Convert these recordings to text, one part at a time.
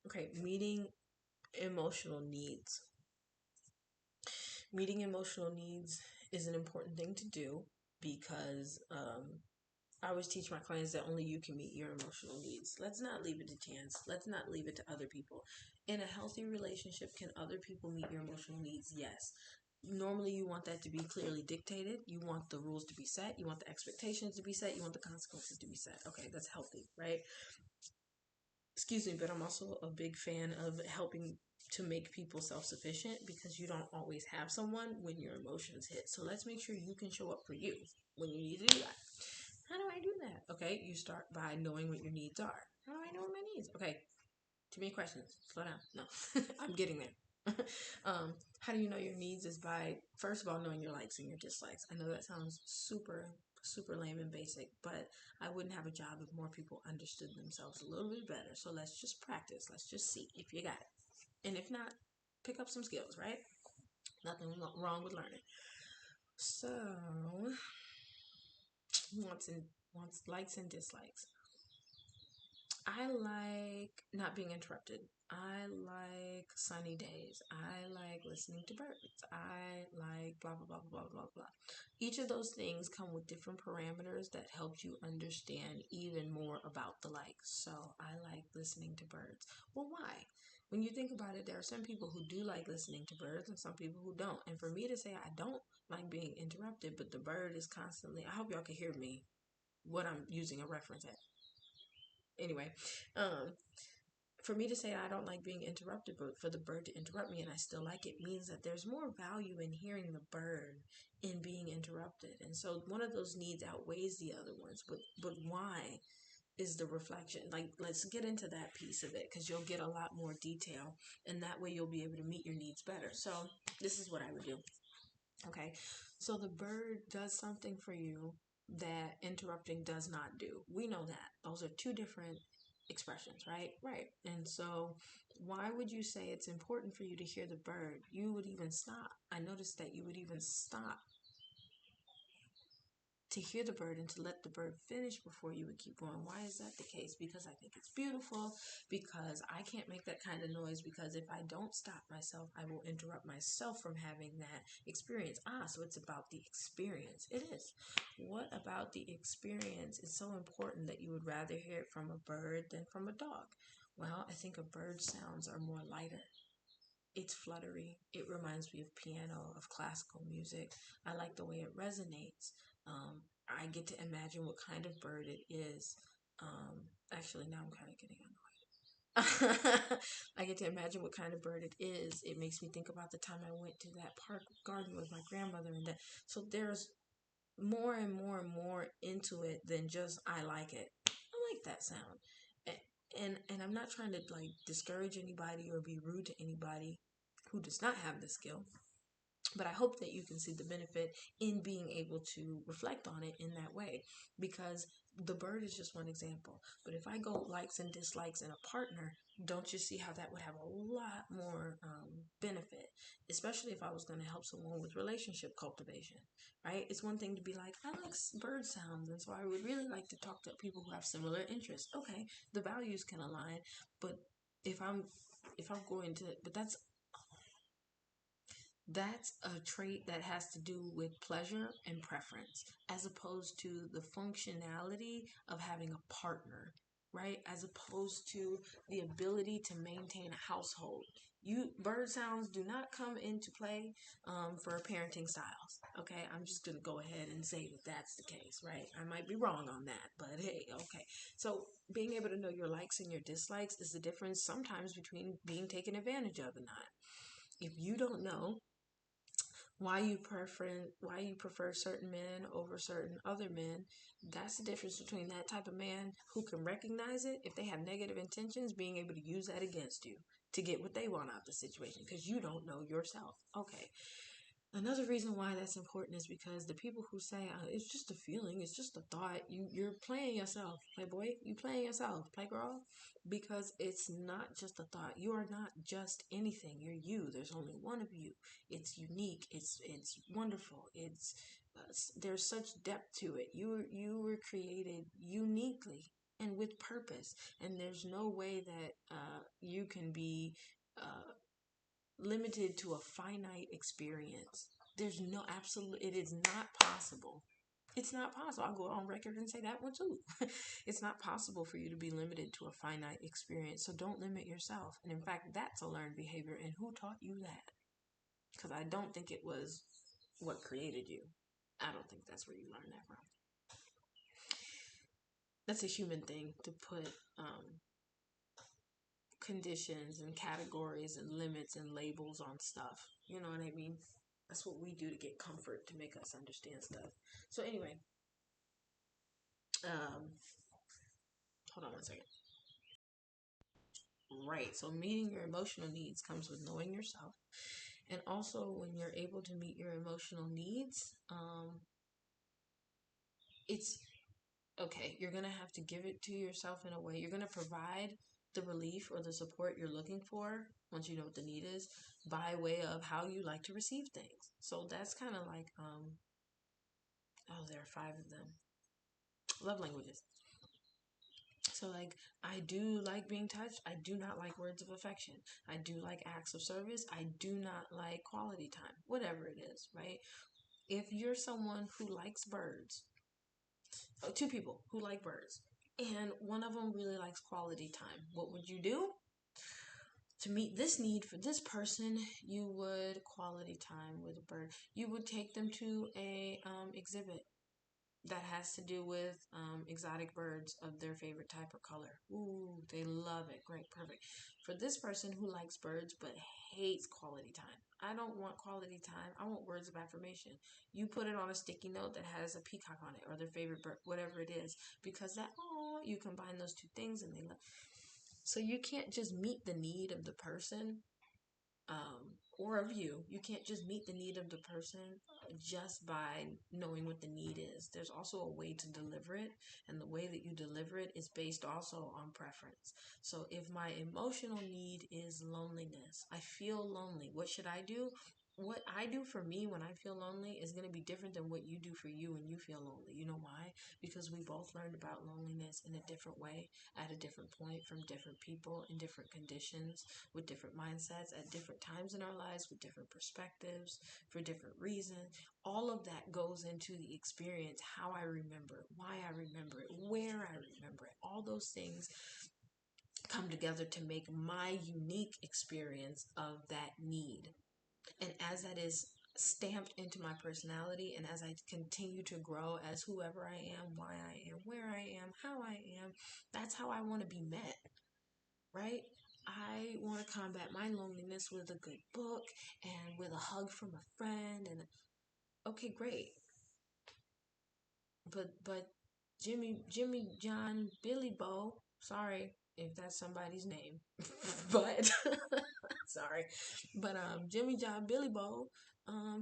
Okay, meeting emotional needs. Meeting emotional needs is an important thing to do because I always teach my clients that only you can meet your emotional needs. Let's not leave it to chance. Let's not leave it to other people. In a healthy relationship, can other people meet your emotional needs? Yes. Normally, you want that to be clearly dictated. You want the rules to be set. You want the expectations to be set. You want the consequences to be set. Okay, that's healthy, right? Excuse me, but I'm also a big fan of helping to make people self sufficient because you don't always have someone when your emotions hit. So let's make sure you can show up for you when you need to do that. How do I do that? Okay, you start by knowing what your needs are. How do I know what my needs? Okay, too many questions. Slow down. No, I'm getting there. How do you know your needs is by, first of all, knowing your likes and your dislikes. I know that sounds super lame and basic, but I wouldn't have a job if more people understood themselves a little bit better. So let's just practice. Let's just see if you got it. And if not, pick up some skills, right? Nothing wrong with learning. So, wants likes and dislikes. I like not being interrupted. I like sunny days. I like listening to birds. I like blah, blah, blah, blah, blah, blah, blah. Each of those things come with different parameters that help you understand even more about the likes. So I like listening to birds. Well, why? When you think about it, there are some people who do like listening to birds and some people who don't. And for me to say I don't like being interrupted, but the bird is constantly, I hope y'all can hear me, what I'm using a reference at. Anyway, um, for me to say I don't like being interrupted, but for the bird to interrupt me and I still like it means that there's more value in hearing the bird in being interrupted. And so one of those needs outweighs the other ones. But why is the reflection? Like, let's get into that piece of it because you'll get a lot more detail and that way you'll be able to meet your needs better. So this is what I would do. Okay. So the bird does something for you that interrupting does not do. We know that. Those are two different expressions, right? Right. And so why would you say it's important for you to hear the bird? You would even stop. I noticed that you would even stop to hear the bird and to let the bird finish before you would keep going. Why is that the case? Because I think it's beautiful, because I can't make that kind of noise, because if I don't stop myself, I will interrupt myself from having that experience. So it's about the experience. It is. What about the experience is so important that you would rather hear it from a bird than from a dog? Well, I think a bird's sounds are more lighter. It's fluttery. It reminds me of piano, of classical music. I like the way it resonates. I get to imagine what kind of bird it is. Actually, now I'm kind of getting annoyed. I get to imagine what kind of bird it is. It makes me think about the time I went to that park garden with my grandmother, and that. So there's more and more and more into it than just I like it. I like that sound. And I'm not trying to like discourage anybody or be rude to anybody who does not have the skill. But I hope that you can see the benefit in being able to reflect on it in that way, because the bird is just one example. But if I go likes and dislikes in a partner, don't you see how that would have a lot more benefit, especially if I was going to help someone with relationship cultivation, right? It's one thing to be like, I like bird sounds, and so I would really like to talk to people who have similar interests. Okay, the values can align, but if I'm if I'm going to, but that's a trait that has to do with pleasure and preference, as opposed to the functionality of having a partner, right? As opposed to the ability to maintain a household. You bird sounds do not come into play for parenting styles. Okay, I'm just gonna go ahead and say that that's the case, right? I might be wrong on that, but hey, okay. So being able to know your likes and your dislikes is the difference sometimes between being taken advantage of and not. If you don't know why you prefer certain men over certain other men, that's the difference between that type of man who can recognize it if they have negative intentions, being able to use that against you to get what they want out of the situation because you don't know yourself. Okay, another reason why that's important is because the people who say it's just a feeling, it's just a thought, you're playing yourself, playboy. You playing yourself, playgirl, because it's not just a thought. You are not just anything. You're you. There's only one of you. It's unique. It's wonderful. It's there's such depth to it. You were created uniquely and with purpose, and there's no way that you can be limited to a finite experience. There's no absolute, it is not possible. It's not possible. I'll go on record and say that one too. It's not possible for you to be limited to a finite experience. So don't limit yourself. And in fact, that's a learned behavior. And who taught you that? Because I don't think it was what created you. I don't think that's where you learned that from. That's a human thing to put conditions and categories and limits and labels on stuff. You know what I mean? That's what we do to get comfort, to make us understand stuff. So anyway, um, hold on one second. Right. So meeting your emotional needs comes with knowing yourself. And also when you're able to meet your emotional needs, it's okay. You're going to have to give it to yourself in a way. You're going to provide the relief or the support you're looking for once you know what the need is by way of how you like to receive things. So that's kind of like, oh, there are five of them. Love languages. So, like, I do like being touched. I do not like words of affection. I do like acts of service. I do not like quality time, whatever it is, right? If you're someone who likes birds, two people who like birds, and one of them really likes quality time, what would you do? To meet this need for this person, you would quality time with a bird. You would take them to a exhibit that has to do with exotic birds of their favorite type or color. Ooh, they love it. Great, perfect. For this person who likes birds but hates quality time, I don't want quality time. I want words of affirmation. You put it on a sticky note that has a peacock on it or their favorite bird, whatever it is, because that, oh, you combine those two things and they love. So you can't just meet the need of the person or of you. You can't just meet the need of the person just by knowing what the need is. There's also a way to deliver it, and the way that you deliver it is based also on preference. So if my emotional need is loneliness, I feel lonely, what should I do? What I do for me when I feel lonely is going to be different than what you do for you when you feel lonely. You know why? Because we both learned about loneliness in a different way at a different point from different people in different conditions with different mindsets at different times in our lives with different perspectives for different reasons. All of that goes into the experience, how I remember it, why I remember it, where I remember it. All those things come together to make my unique experience of that need. And as that is stamped into my personality, and as I continue to grow as whoever I am, why I am, where I am, how I am, that's how I want to be met, right? I want to combat my loneliness with a good book and with a hug from a friend. And okay, great. But Jimmy John Billy Bo, sorry if that's somebody's name, but sorry, but Jimmy John Billy Bo,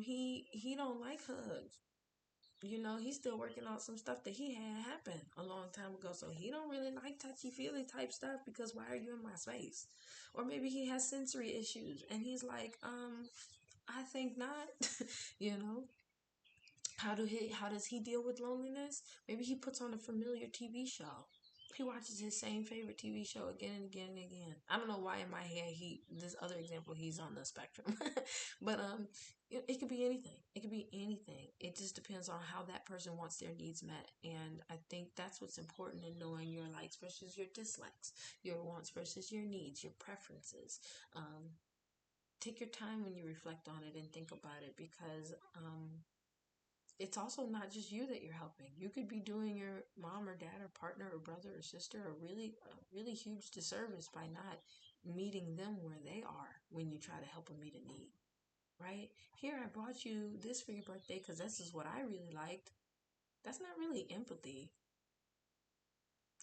he don't like hugs. You know, he's still working on some stuff that he had happen a long time ago. So he don't really like touchy feely type stuff because why are you in my space? Or maybe he has sensory issues and he's like, I think not. You know, how does he deal with loneliness? Maybe he puts on a familiar TV show. He watches his same favorite TV show again and again and again. I don't know why in my head this other example he's on the spectrum, but it could be anything. It could be anything. It just depends on how that person wants their needs met, and I think that's what's important in knowing your likes versus your dislikes, your wants versus your needs, your preferences. Take your time when you reflect on it and think about it because it's also not just you that you're helping. You could be doing your mom or dad or partner or brother or sister a really huge disservice by not meeting them where they are when you try to help them meet a need, right? Here, I brought you this for your birthday because this is what I really liked. That's not really empathy.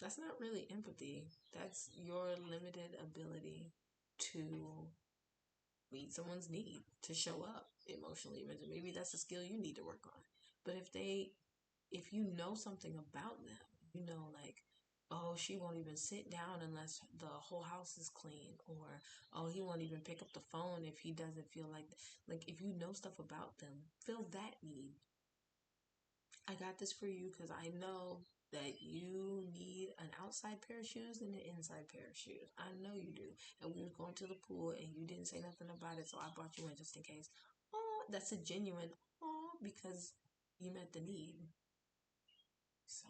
That's not really empathy. That's your limited ability to meet someone's need, to show up emotionally. Maybe that's a skill you need to work on. But if you know something about them, you know, like, oh, she won't even sit down unless the whole house is clean, or oh, he won't even pick up the phone if he doesn't feel like if you know stuff about them, fill that need. I got this for you because I know that you need an outside pair of shoes and an inside pair of shoes. I know you do. And we was going to the pool and you didn't say nothing about it, so I brought you in just in case. Oh, that's a genuine oh because you met the need. So